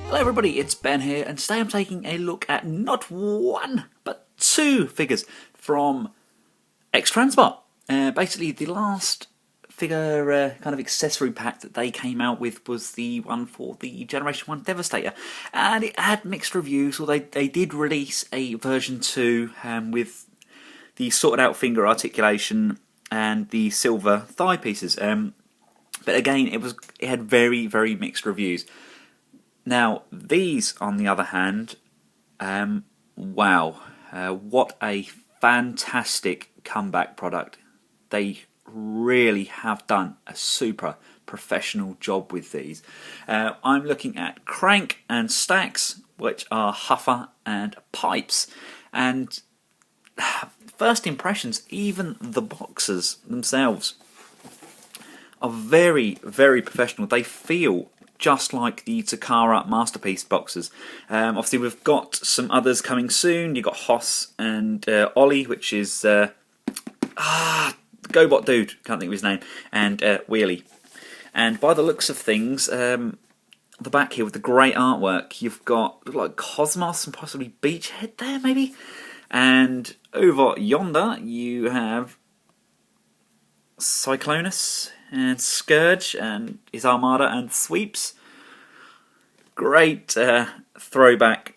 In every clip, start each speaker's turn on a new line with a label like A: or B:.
A: Hello everybody, it's Ben here, and today I'm taking a look at not one, but two figures from X-Transbot. Basically, the last figure kind of accessory pack that they came out with was the one for the Generation 1 Devastator, and it had mixed reviews. Well, they did release a version 2 with the sorted out finger articulation and the silver thigh pieces. But again, it had very, very mixed reviews. Now, these, on the other hand, wow, what a fantastic comeback product. They really have done a super professional job with these. I'm looking at Krank and Stax, which are Huffer and Pipes. And first impressions, even the boxes themselves are very, very professional. They feel just like the Takara Masterpiece boxes. Obviously, we've got some others coming soon. You've got Hoss and Ollie, which is GoBot Dude, can't think of his name, and Wheelie. And by the looks of things, the back here with the great artwork, you've got like Cosmos and possibly Beachhead there, maybe. And over yonder, you have Cyclonus and Scourge and his Armada and Sweeps. Great throwback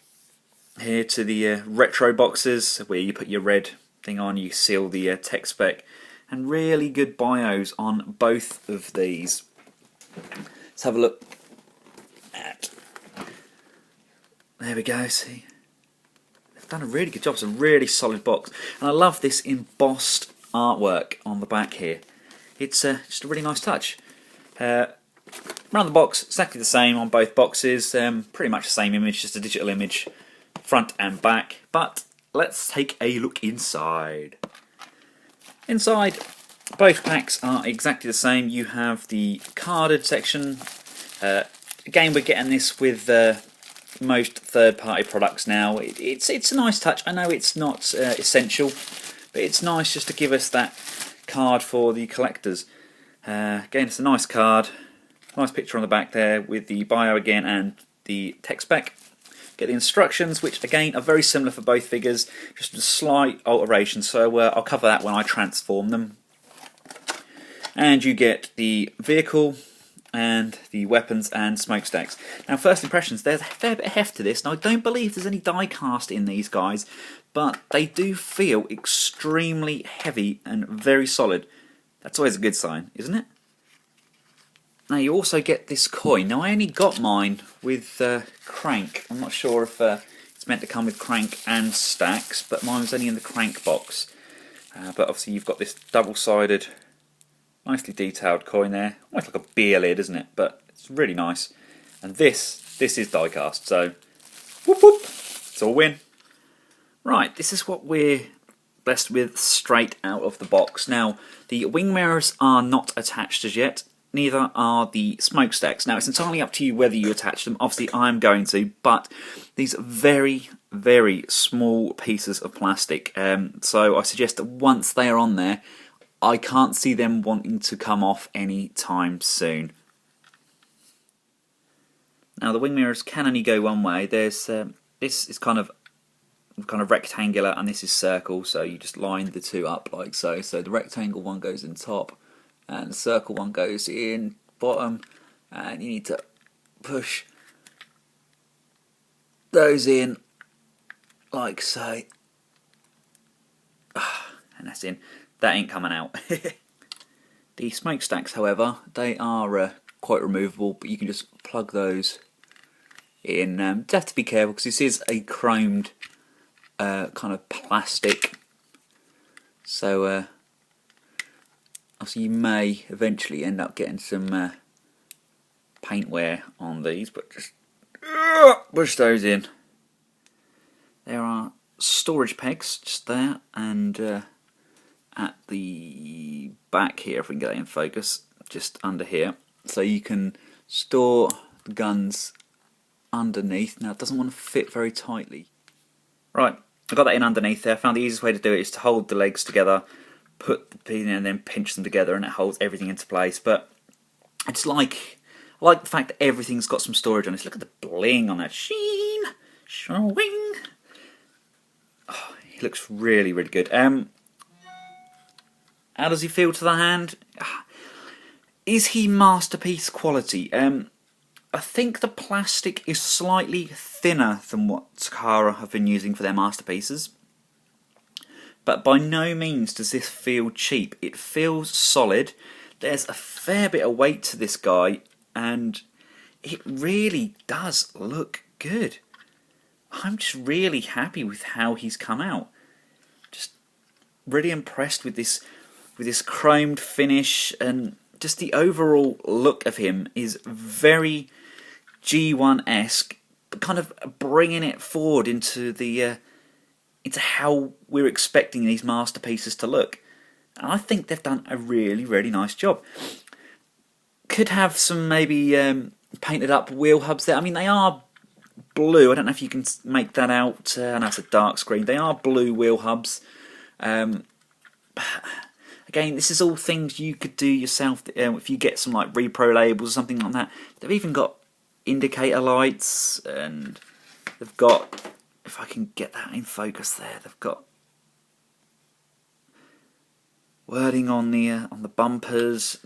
A: here to the retro boxes where you put your red thing on, you seal the tech spec, and really good bios on both of these. Let's have a look at. There we go, see. They've done a really good job. It's a really solid box. And I love this embossed artwork on the back here. It's just a really nice touch. Around the box, exactly the same on both boxes. Pretty much the same image, just a digital image, front and back. But let's take a look inside. Inside, both packs are exactly the same. You have the carded section. Again, we're getting this with most third-party products now. It's a nice touch. I know it's not essential, but it's nice just to give us that card for the collectors. Again, it's a nice card, nice picture on the back there with the bio again and the tech spec. Get the instructions, which again are very similar for both figures, just a slight alteration, so I'll cover that when I transform them. And you get the vehicle and the weapons and smokestacks. Now, first impressions, there's a fair bit of heft to this, and I don't believe there's any die cast in these guys, but they do feel extremely heavy and very solid. That's always a good sign, isn't it? Now, you also get this coin. Now, I only got mine with Krank. I'm not sure if it's meant to come with Krank and Stax, but mine was only in the Krank box. But obviously, you've got this double-sided, nicely detailed coin there. Almost like a beer lid, isn't it? But it's really nice. And this is die cast, so whoop whoop, it's all win. Right, this is what we're blessed with straight out of the box. Now, the wing mirrors are not attached as yet, neither are the smokestacks. Now, it's entirely up to you whether you attach them. Obviously, I'm going to, but these are very, very small pieces of plastic. So I suggest that once they are on there, I can't see them wanting to come off any time soon. Now, the wing mirrors can only go one way. There's this is kind of rectangular, and this is circle, so you just line the two up like so. So the rectangle one goes in top, and the circle one goes in bottom, and you need to push those in like so. And that's in. That ain't coming out. The smokestacks, however, they are quite removable, but you can just plug those in. You have to be careful because this is a chromed kind of plastic, so obviously you may eventually end up getting some paint wear on these, but just push those in. There are storage pegs just there, and at the back here, if we can get that in focus, just under here, so you can store the guns underneath. Now, it doesn't want to fit very tightly. Right, I got that in underneath there. I found the easiest way to do it is to hold the legs together, put the pin in, and then pinch them together, and it holds everything into place. But it's like I like the fact that everything's got some storage on it. Look at the bling on that. Sheen! Showing! Oh, he looks really, really good. How does he feel to the hand? Is he masterpiece quality? I think the plastic is slightly thinner than what Takara have been using for their masterpieces. But by no means does this feel cheap. It feels solid. There's a fair bit of weight to this guy, and it really does look good. I'm just really happy with how he's come out. Just really impressed with this chromed finish, and just the overall look of him is very G1-esque, but kind of bringing it forward into the into how we're expecting these masterpieces to look. And I think they've done a really, really nice job. Could have some maybe painted up wheel hubs there. I mean, they are blue. I don't know if you can make that out. I know it's a dark screen. They are blue wheel hubs. Again, this is all things you could do yourself if you get some like repro labels or something like that. They've even got indicator lights, and they've got, if I can get that in focus there, they've got wording on the bumpers.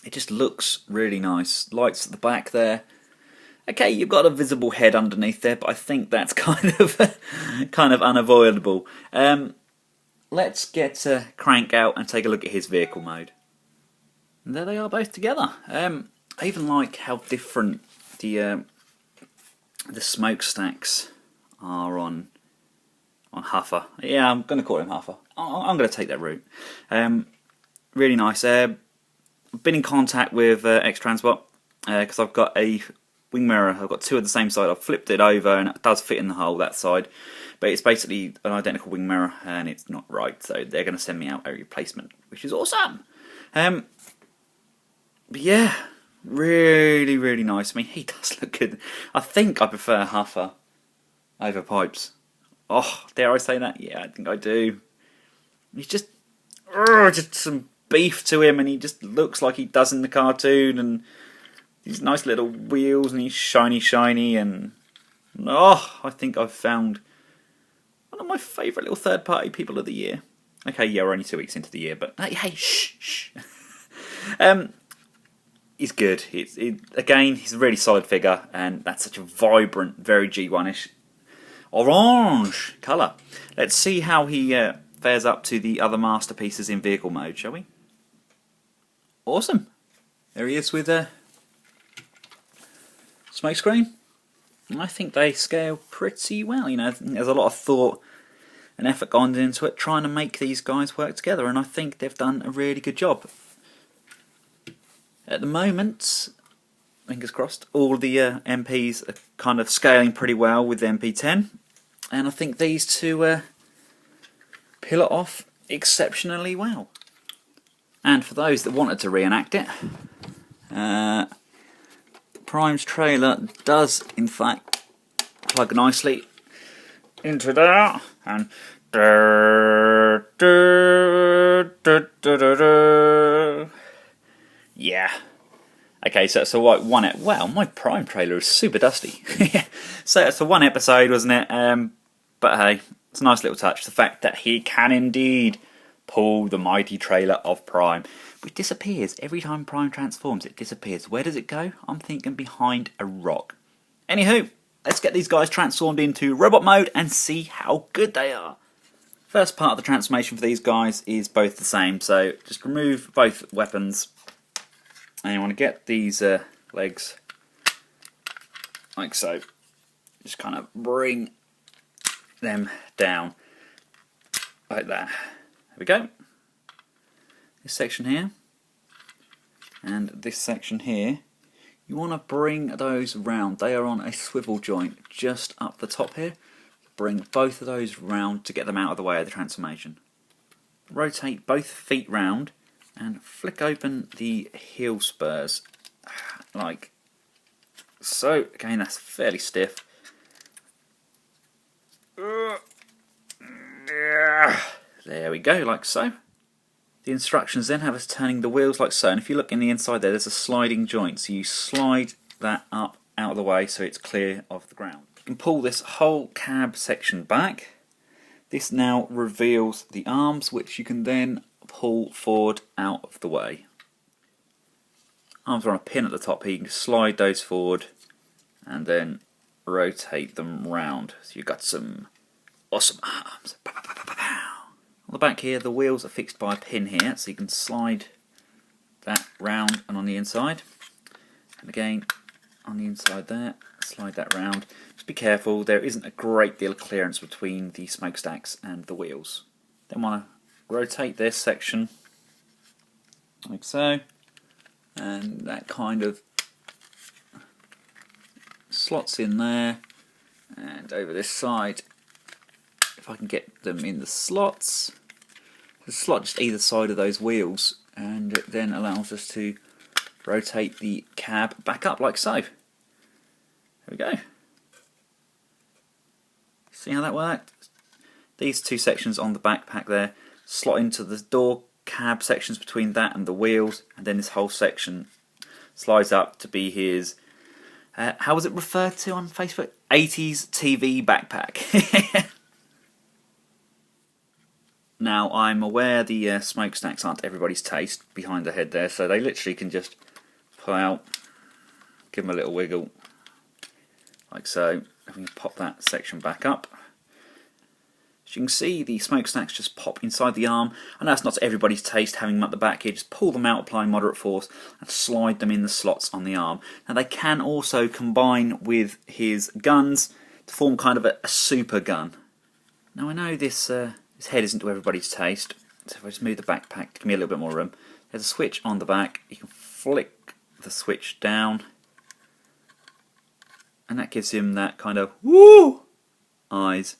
A: It just looks really nice. Lights at the back there. Okay, you've got a visible head underneath there, but I think that's kind of unavoidable. Let's get Krank out and take a look at his vehicle mode. And there they are both together. I even like how different the smokestacks are on Huffer. Yeah, I'm going to call him Huffer. I'm going to take that route. Really nice. I've been in contact with X-Transbot because I've got a wing mirror. I've got two of the same side. I've flipped it over and it does fit in the hole, that side. But it's basically an identical wing mirror and it's not right. So they're going to send me out a replacement, which is awesome. But yeah, really, really nice. I mean, he does look good. I think I prefer Huffer over Pipes. Oh, dare I say that? Yeah, I think I do. He's just some beef to him, and he just looks like he does in the cartoon, and these nice little wheels, and he's shiny, and I think I've found one of my favourite little third-party people of the year. Okay, yeah, we're only 2 weeks into the year, but hey, shh. He's good. Again, he's a really solid figure, and that's such a vibrant, very G1-ish orange colour. Let's see how he fares up to the other masterpieces in vehicle mode, shall we? Awesome. There he is with a smokescreen. I think they scale pretty well. You know, there's a lot of thought and effort gone into it trying to make these guys work together, and I think they've done a really good job. At the moment, fingers crossed, all the MPs are kind of scaling pretty well with the MP10, and I think these two pull it off exceptionally well. And for those that wanted to reenact it, Prime's trailer does in fact plug nicely into there, and yeah. Okay, so it's a one. Wow, my Prime trailer is super dusty. So it's a one episode, wasn't it? But hey, it's a nice little touch. The fact that he can indeed pull the mighty trailer of Prime, which disappears every time Prime transforms. It disappears. Where does it go? I'm thinking behind a rock. Anywho, let's get these guys transformed into robot mode and see how good they are. First part of the transformation for these guys is both the same. So just remove both weapons. And you want to get these legs like so. Just kind of bring them down like that. There we go. This section here and this section here, you want to bring those round. They are on a swivel joint just up the top here. Bring both of those round to get them out of the way of the transformation. Rotate both feet round and flick open the heel spurs like so. Again, that's fairly stiff. There we go, like so. The instructions then have us turning the wheels like so, and if you look in the inside there's a sliding joint, so you slide that up out of the way so it's clear of the ground. You can pull this whole cab section back. This now reveals the arms, which you can then pull forward out of the way. Arms are on a pin at the top here, you can just slide those forward and then rotate them round. So you've got some awesome arms. On the back here, the wheels are fixed by a pin here, so you can slide that round and on the inside. And again, on the inside there, slide that round. Just be careful, there isn't a great deal of clearance between the smokestacks and the wheels. Then want to rotate this section like so, and that kind of slots in there, and over this side, if I can get them in the slots, the slot just either side of those wheels, and it then allows us to rotate the cab back up like so. There we go. See how that worked? These two sections on the backpack there slot into the door cab sections between that and the wheels, and then this whole section slides up to be his, how was it referred to on Facebook? 80s TV backpack. Now, I'm aware the smokestacks aren't everybody's taste behind the head there, so they literally can just pull out, give them a little wiggle, like so. If we can pop that section back up. As you can see, the smokestacks just pop inside the arm. I know it's not to everybody's taste having them at the back here, just pull them out, apply moderate force, and slide them in the slots on the arm. Now, they can also combine with his guns to form kind of a super gun. Now, I know this head isn't to everybody's taste, so if I just move the backpack to give me a little bit more room, there's a switch on the back. You can flick the switch down, and that gives him that kind of woo eyes.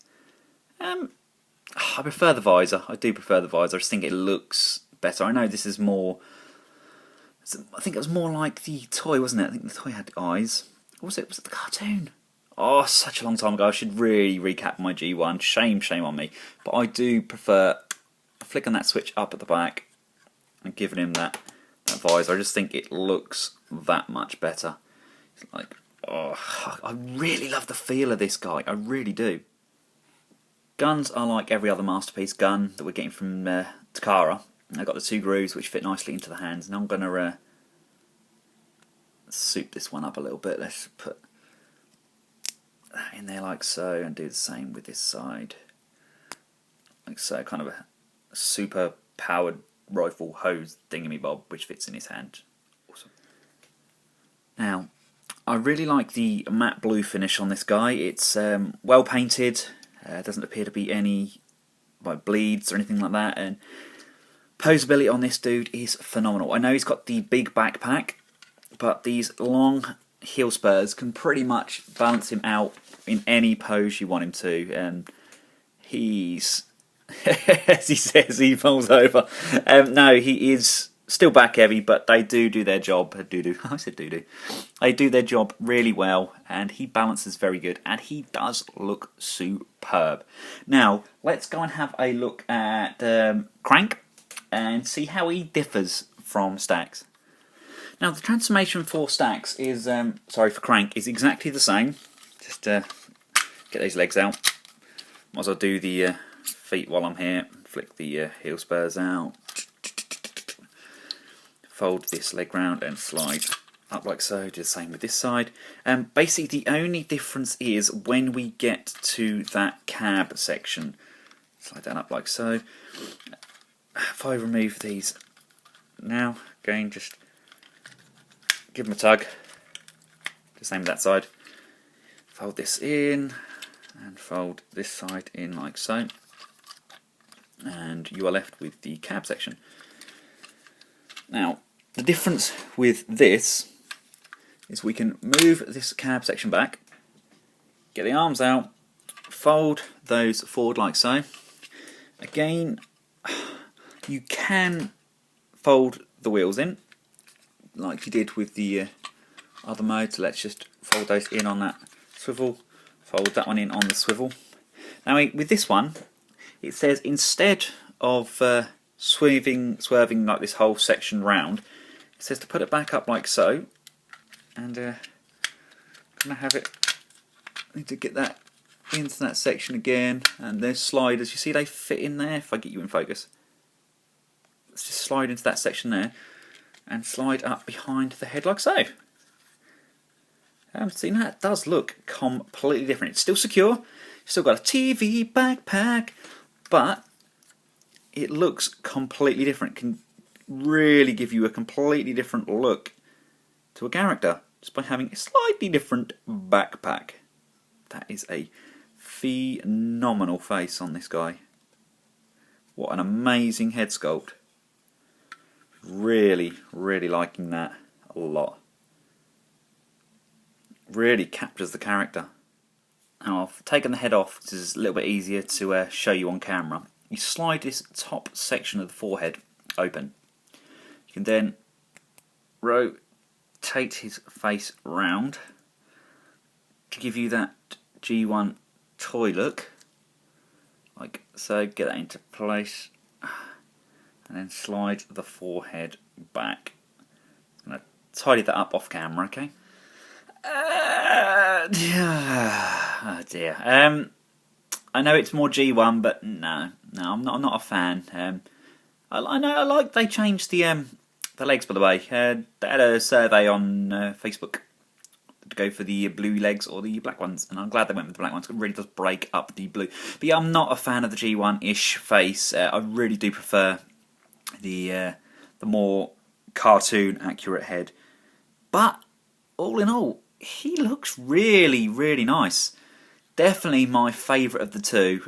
A: I prefer the visor. I do prefer the visor. I just think it looks better. I know this is more, I think it was more like the toy, wasn't it? I think the toy had eyes. Or was it the cartoon? Oh, such a long time ago. I should really recap my G1. Shame on me. But I do prefer flicking that switch up at the back and giving him that visor. I just think it looks that much better. It's like, oh, I really love the feel of this guy. I really do. Guns are like every other Masterpiece gun that we're getting from Takara. I've got the two grooves which fit nicely into the hands. Now I'm going to soup this one up a little bit. Let's put that in there like so, and do the same with this side. Like so, kind of a super powered rifle hose thingamy-bob which fits in his hand. Awesome. Now, I really like the matte blue finish on this guy. It's well painted. Doesn't appear to be any bleeds or anything like that, and posability on this dude is phenomenal. I know he's got the big backpack, but these long heel spurs can pretty much balance him out in any pose you want him to, and he's, as he says, he falls over. No, he is still back heavy, but they do their job. I said doo-doo. They do their job really well, and he balances very good, and he does look superb. Now, let's go and have a look at Krank and see how he differs from Stax. Now, the transformation for Stax is, for Krank, is exactly the same. Just get those legs out. Might as well do the feet while I'm here. Flick the heel spurs out. Fold this leg round and slide up like so. Do the same with this side. Basically, the only difference is when we get to that cab section. Slide that up like so. If I remove these now, again, just give them a tug. Do the same with that side. Fold this in and fold this side in like so. And you are left with the cab section. Now, the difference with this is we can move this cab section back, get the arms out, fold those forward like so. Again, you can fold the wheels in, like you did with the other mode. So let's just fold those in on that swivel, fold that one in on the swivel. Now with this one, it says instead of swerving like this whole section round. It says to put it back up like so, and I'm gonna have it. I need to get that into that section again, and there's sliders. You see they fit in there. If I get you in focus, let's just slide into that section there, and slide up behind the head like so. See, now it does look completely different. It's still secure. You've still got a TV backpack, but it looks completely different. It can really give you a completely different look to a character just by having a slightly different backpack. That is a phenomenal face on this guy. What an amazing head sculpt. Really, really liking that a lot. Really captures the character. Now I've taken the head off, which is a little bit easier to show you on camera. You slide this top section of the forehead open. You can then rotate his face round to give you that G1 toy look, like so. Get that into place, and then slide the forehead back. I'm going to tidy that up off camera, okay? Oh dear. I know it's more G1, but no, I'm not a fan. I like they changed the legs, by the way. They had a survey on Facebook to go for the blue legs or the black ones, and I'm glad they went with the black ones. It really does break up the blue. But yeah, I'm not a fan of the G1-ish face. I really do prefer the more cartoon accurate head. But all in all, he looks really, really nice. Definitely my favourite of the two.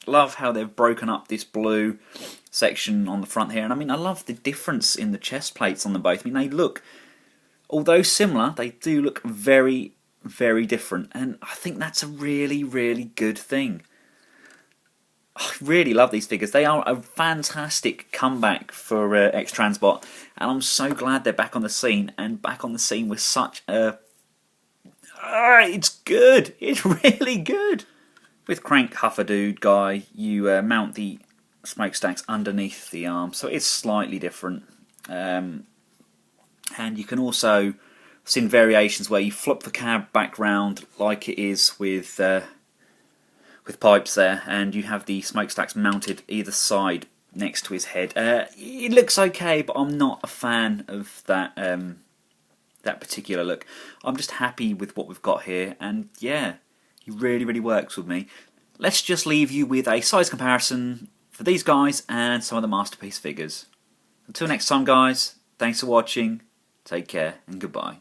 A: Love how they've broken up this blue section on the front here. And I mean, I love the difference in the chest plates on them both. I mean, they look, although similar, they do look very, very different. And I think that's a really, really good thing. I really love these figures. They are a fantastic comeback for X-Transbot. And I'm so glad they're back on the scene. And back on the scene with such a... it's good. It's really good. With Krank Huffadude guy, you mount the smokestacks underneath the arm, so it's slightly different. And you can also see variations where you flip the cab back round like it is with pipes there, and you have the smokestacks mounted either side next to his head. It looks okay, but I'm not a fan of that. That particular look. I'm just happy with what we've got here, and yeah, he really, really works with me. Let's just leave you with a size comparison for these guys and some of the Masterpiece figures. Until next time, guys, thanks for watching, take care, and goodbye.